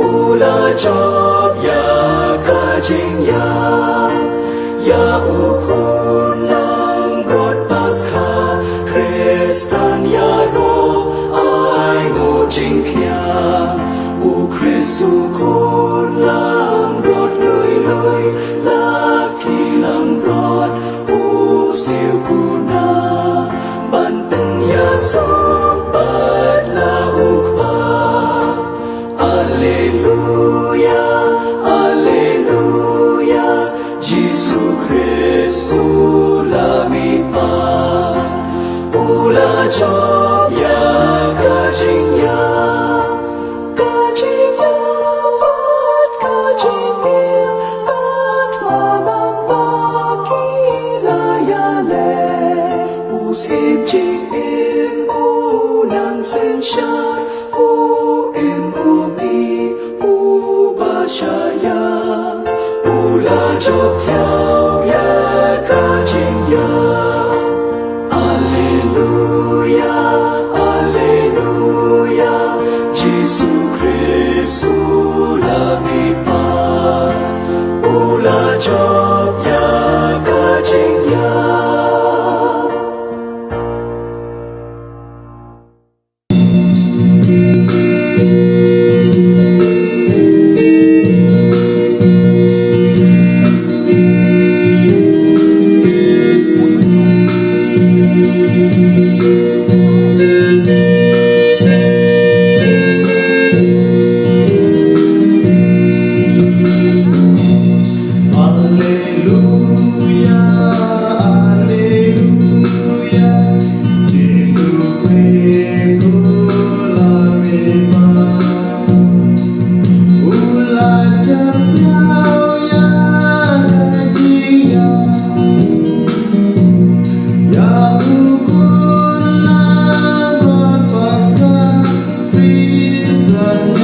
Ula job ya kajing ya ukun lang rot paskha Kristan ya ro ai ngo jing kya u Kristu kun lang rot lui lui la ki lang rot u siêu kuna ban pen ya so bat la ukba Alleluia, Alleluia, Gesù Cristo la mi pa, ula job ya kajinya, bat kajingim, bat mabamba kila ya le, usip jingim unang senshan, Shaya Ula job theo ya kajing ya Alleluia Alleluia Gesù Cristo la mi pa Ula job ya kajing ya Kristen